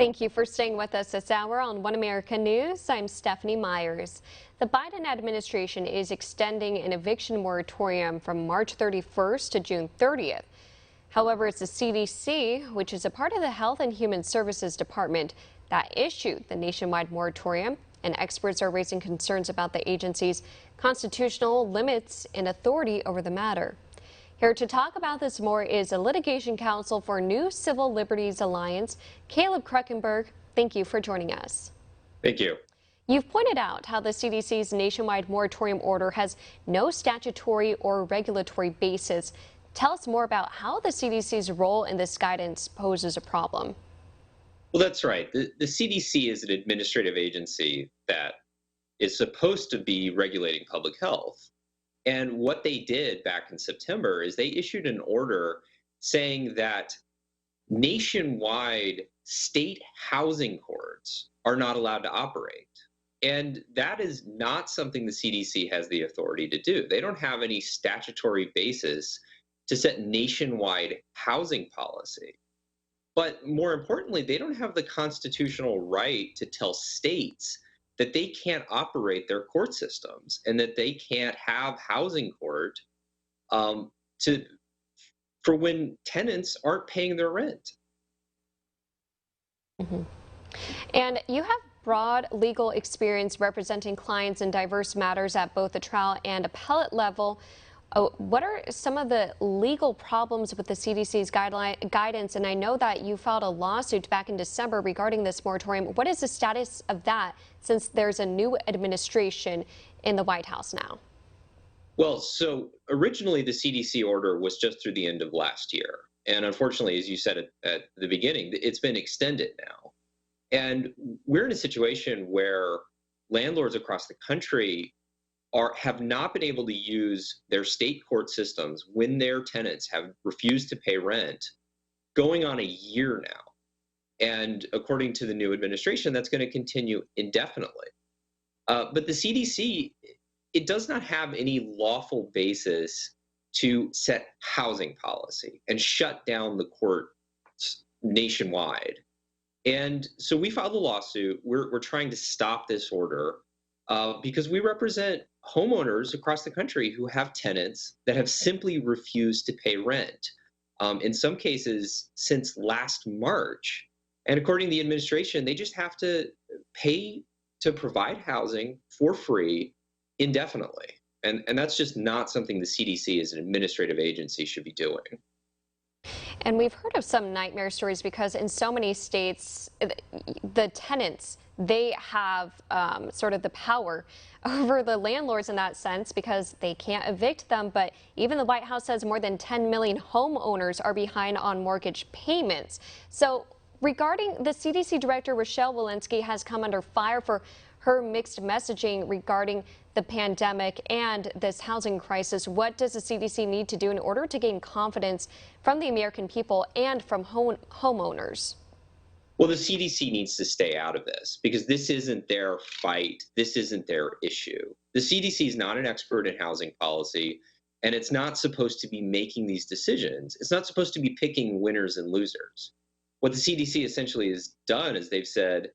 Thank you for staying with us this hour on One America News. I'm Stephanie Myers. The Biden administration is extending an eviction moratorium from March 31st to June 30th. However, it's the CDC, which is a part of the Health and Human Services Department, that issued the nationwide moratorium, and experts are raising concerns about the agency's constitutional limits and authority over the matter. Here to talk about this more is a litigation counsel for New Civil Liberties Alliance, Caleb Kruckenberg. Thank you for joining us. Thank you. You've pointed out how the CDC's nationwide moratorium order has no statutory or regulatory basis. Tell us more about how the CDC's role in this guidance poses a problem. Well, that's right. The CDC is an administrative agency that is supposed to be regulating public health. And what they did back in September is they issued an order saying that nationwide state housing courts are not allowed to operate. And that is not something the CDC has the authority to do. They don't have any statutory basis to set nationwide housing policy. But more importantly, they don't have the constitutional right to tell states that they can't operate their court systems and that they can't have housing court for when tenants aren't paying their rent. And you have broad legal experience representing clients in diverse matters at both the trial and appellate level. What are some of the legal problems with the CDC's guidance? And I know that you filed a lawsuit back in December regarding this moratorium. What is the status of that since there's a new administration in the White House now? Well, so originally the CDC order was just through the end of last year. And unfortunately, as you said at the beginning, it's been extended now. And we're in a situation where landlords across the country have not been able to use their state court systems when their tenants have refused to pay rent going on a year now. And according to the new administration, that's going to continue indefinitely. But the CDC, it does not have any lawful basis to set housing policy and shut down the courts nationwide. And so we filed a lawsuit. We're trying to stop this order because we represent homeowners across the country who have tenants that have simply refused to pay rent, in some cases since last March. And according to the administration, they just have to pay to provide housing for free indefinitely. And that's just not something the CDC as an administrative agency should be doing. And we've heard of some nightmare stories because in so many states, the tenants, they have sort of the power over the landlords in that sense because they can't evict them. But even the White House says more than 10 million homeowners are behind on mortgage payments. So regarding the CDC director, Rochelle Walensky has come under fire for her mixed messaging regarding the pandemic and this housing crisis. What does the CDC need to do in order to gain confidence from the American people and from homeowners? Well, the CDC needs to stay out of this because this isn't their fight. This isn't their issue. The CDC is not an expert in housing policy, and it's not supposed to be making these decisions. It's not supposed to be picking winners and losers. What the CDC essentially has done is they've said,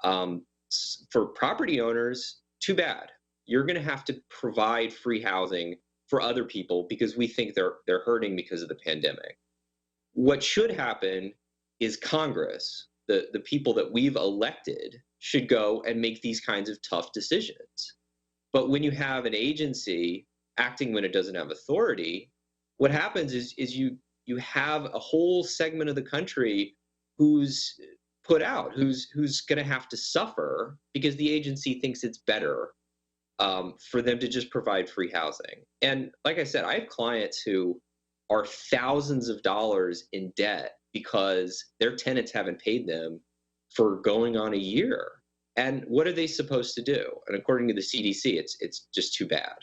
for property owners, too bad. You're going to have to provide free housing for other people because we think they're hurting because of the pandemic. What should happen is Congress, the people that we've elected, should go and make these kinds of tough decisions. But when you have an agency acting when it doesn't have authority, what happens is you have a whole segment of the country who's put out, who's going to have to suffer because the agency thinks it's better for them to just provide free housing. And like I said, I have clients who are thousands of dollars in debt because their tenants haven't paid them for going on a year. And what are they supposed to do? And according to the CDC, it's just too bad.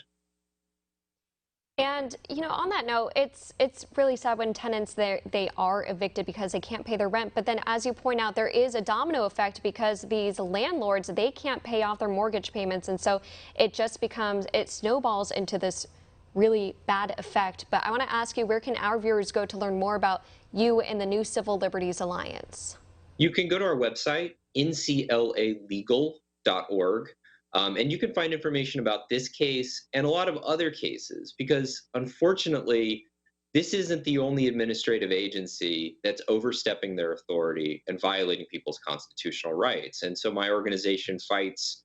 And, you know, on that note, it's really sad when tenants, they are evicted because they can't pay their rent. But then, as you point out, there is a domino effect because these landlords, they can't pay off their mortgage payments. And so it just it snowballs into this really bad effect. But I want to ask you, where can our viewers go to learn more about you and the New Civil Liberties Alliance? You can go to our website, nclalegal.org, and you can find information about this case and a lot of other cases because, unfortunately, this isn't the only administrative agency that's overstepping their authority and violating people's constitutional rights. And so my organization fights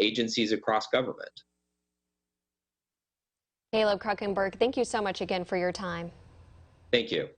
agencies across government. Caleb Kruckenberg, thank you so much again for your time. Thank you.